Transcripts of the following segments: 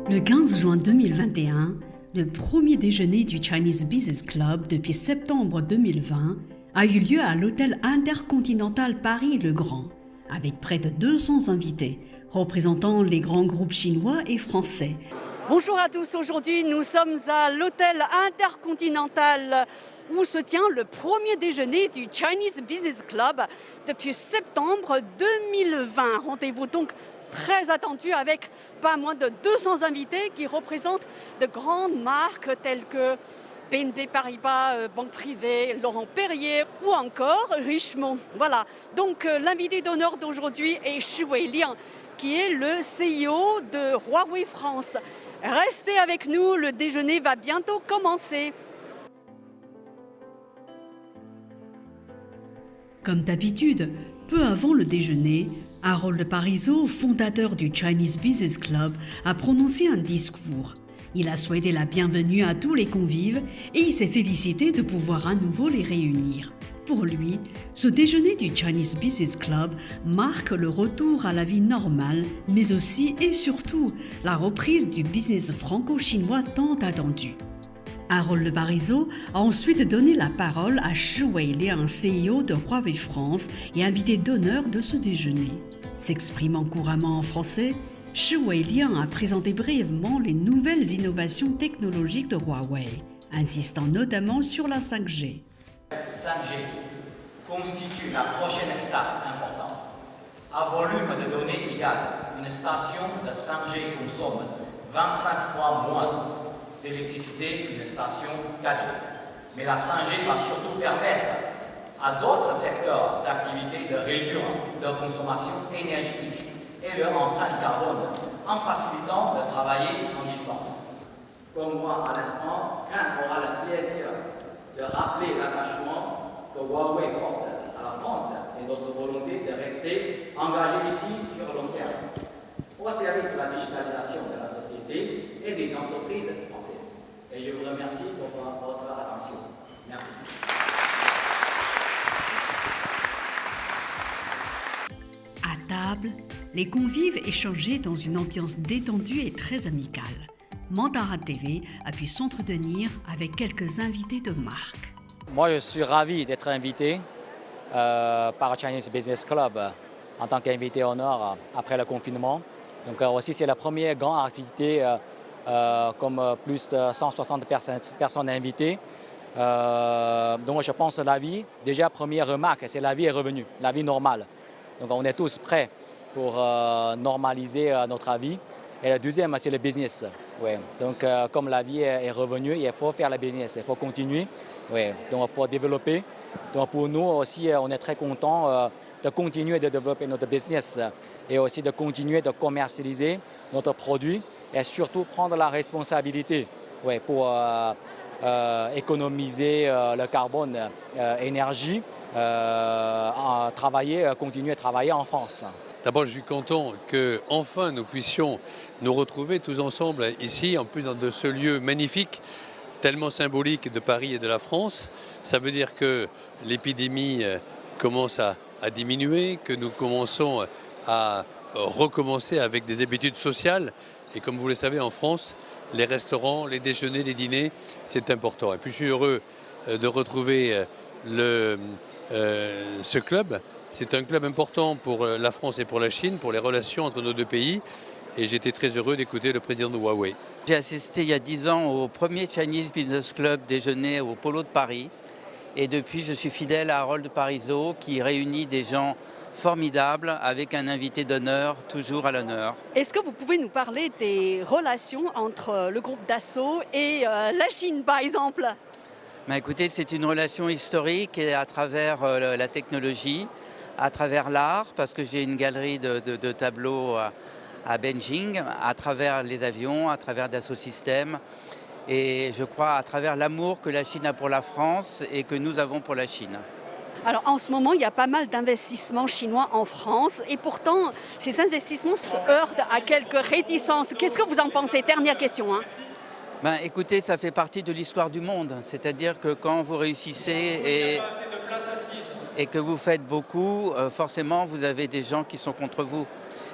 Le 15 juin 2021, le premier déjeuner du Chinese Business Club depuis septembre 2020 a eu lieu à l'hôtel Intercontinental Paris-le-Grand, avec près de 200 invités, représentant les grands groupes chinois et français. Bonjour à tous, aujourd'hui nous sommes à l'hôtel Intercontinental où se tient le premier déjeuner du Chinese Business Club depuis septembre 2020. Rendez-vous donc très attendu avec pas moins de 200 invités qui représentent de grandes marques telles que BNP Paribas, Banque Privée, Laurent Perrier ou encore Richemont. Voilà, donc l'invité d'honneur d'aujourd'hui est Shi Weiliang, qui est le CEO de Huawei France. Restez avec nous, le déjeuner va bientôt commencer. Comme d'habitude, peu avant le déjeuner, Harold Parizeau, fondateur du Chinese Business Club, a prononcé un discours. Il a souhaité la bienvenue à tous les convives et il s'est félicité de pouvoir à nouveau les réunir. Pour lui, ce déjeuner du Chinese Business Club marque le retour à la vie normale, mais aussi et surtout la reprise du business franco-chinois tant attendu. Harold Parizeau a ensuite donné la parole à Shi Weiliang, CEO de Huawei France et invité d'honneur de ce déjeuner. S'exprimant couramment en français, Shi Weiliang a présenté brièvement les nouvelles innovations technologiques de Huawei, insistant notamment sur la 5G. 5G constitue la prochaine étape importante. À volume de données égal, une station de 5G consomme 25 fois moins d'électricité qu'une station 4G. Mais la 5G va surtout permettre à d'autres secteurs d'activité de réduire leur consommation énergétique et leur empreinte carbone en facilitant de travailler en distance. Comme moi à l'instant, quand aura le plaisir de rappeler l'attachement que Huawei porte à la France et notre volonté de rester engagé ici sur le long terme, au service de la digitalisation de la société et des entreprises françaises. Et je vous remercie pour votre attention. Merci. À table, les convives échangeaient dans une ambiance détendue et très amicale. Mandara TV a pu s'entretenir avec quelques invités de marque. Moi, je suis ravi d'être invité par Chinese Business Club en tant qu'invité honneur après le confinement. Donc aussi, c'est la première grande activité comme plus de 160 personnes invitées. Donc je pense à la vie. Déjà, première remarque, c'est la vie est revenue, la vie normale. Donc on est tous prêts pour normaliser notre vie. Et le deuxième, c'est le business. Ouais. Donc, comme la vie est revenue, il faut faire le business, il faut continuer. Ouais. Donc, il faut développer. Donc, pour nous aussi, on est très contents de continuer de développer notre business et aussi de continuer de commercialiser notre produit et surtout prendre la responsabilité pour économiser le carbone, énergie, continuer à travailler en France. D'abord, je suis content qu'enfin nous puissions nous retrouver tous ensemble ici, en plus de ce lieu magnifique, tellement symbolique de Paris et de la France. Ça veut dire que l'épidémie commence à diminuer, que nous commençons à recommencer avec des habitudes sociales. Et comme vous le savez, en France, les restaurants, les déjeuners, les dîners, c'est important. Et puis je suis heureux de retrouver ce club. C'est un club important pour la France et pour la Chine, pour les relations entre nos deux pays. Et j'étais très heureux d'écouter le président de Huawei. J'ai assisté il y a 10 ans au premier Chinese Business Club déjeuner au Polo de Paris. Et depuis, je suis fidèle à Harold Parizeau qui réunit des gens formidables avec un invité d'honneur, toujours à l'honneur. Est-ce que vous pouvez nous parler des relations entre le groupe Dassault et la Chine, par exemple? Écoutez, c'est une relation historique et à travers la technologie, à travers l'art, parce que j'ai une galerie de tableaux à Beijing, à travers les avions, à travers Dassault Systèmes, et je crois à travers l'amour que la Chine a pour la France et que nous avons pour la Chine. Alors en ce moment, il y a pas mal d'investissements chinois en France et pourtant, ces investissements se heurtent à quelques réticences. Qu'est-ce que vous en pensez? Dernière question. Écoutez, ça fait partie de l'histoire du monde. C'est-à-dire que quand vous réussissez et que vous faites beaucoup, forcément, vous avez des gens qui sont contre vous.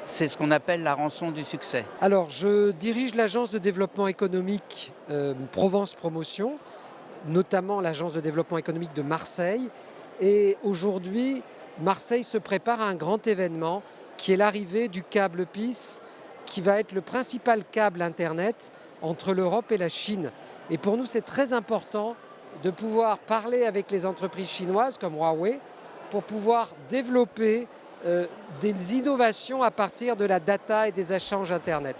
c'est ce qu'on appelle la rançon du succès. Alors, je dirige l'agence de développement économique Provence Promotion, notamment l'agence de développement économique de Marseille. Et aujourd'hui, Marseille se prépare à un grand événement qui est l'arrivée du câble PIS, qui va être le principal câble Internet entre l'Europe et la Chine. Et pour nous, c'est très important de pouvoir parler avec les entreprises chinoises comme Huawei pour pouvoir développer des innovations à partir de la data et des échanges Internet.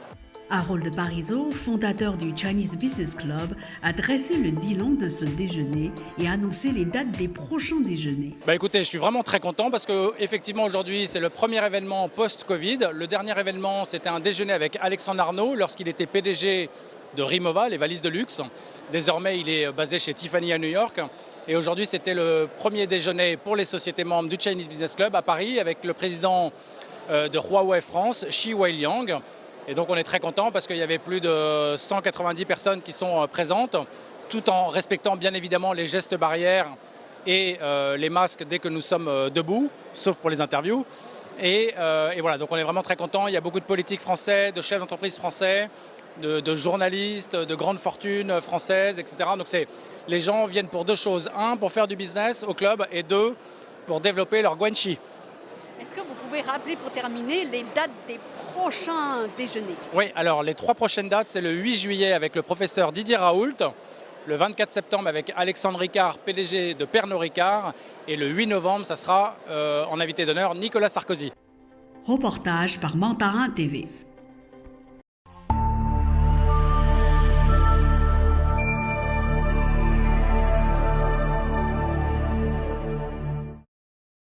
Harold Parizeau, fondateur du Chinese Business Club, a dressé le bilan de ce déjeuner et annoncé les dates des prochains déjeuners. Écoutez, je suis vraiment très content parce qu'effectivement aujourd'hui c'est le premier événement post-Covid. Le dernier événement c'était un déjeuner avec Alexandre Arnault lorsqu'il était PDG de Rimowa, les valises de luxe. Désormais il est basé chez Tiffany à New York. Et aujourd'hui c'était le premier déjeuner pour les sociétés membres du Chinese Business Club à Paris avec le président de Huawei France, Shi Weiliang. Et donc on est très content parce qu'il y avait plus de 190 personnes qui sont présentes, tout en respectant bien évidemment les gestes barrières et les masques dès que nous sommes debout, sauf pour les interviews. Et voilà, donc on est vraiment très content. Il y a beaucoup de politiques français, de chefs d'entreprise français, de journalistes, de grandes fortunes françaises, etc. Donc les gens viennent pour deux choses. Un, pour faire du business au club et deux, pour développer leur guanxi. Est-ce que vous pouvez rappeler pour terminer les dates des prochains déjeuners? Oui, alors les 3 prochaines dates, c'est le 8 juillet avec le professeur Didier Raoult, le 24 septembre avec Alexandre Ricard, PDG de Pernod Ricard, et le 8 novembre, ça sera en invité d'honneur Nicolas Sarkozy. Reportage par Mantarin TV.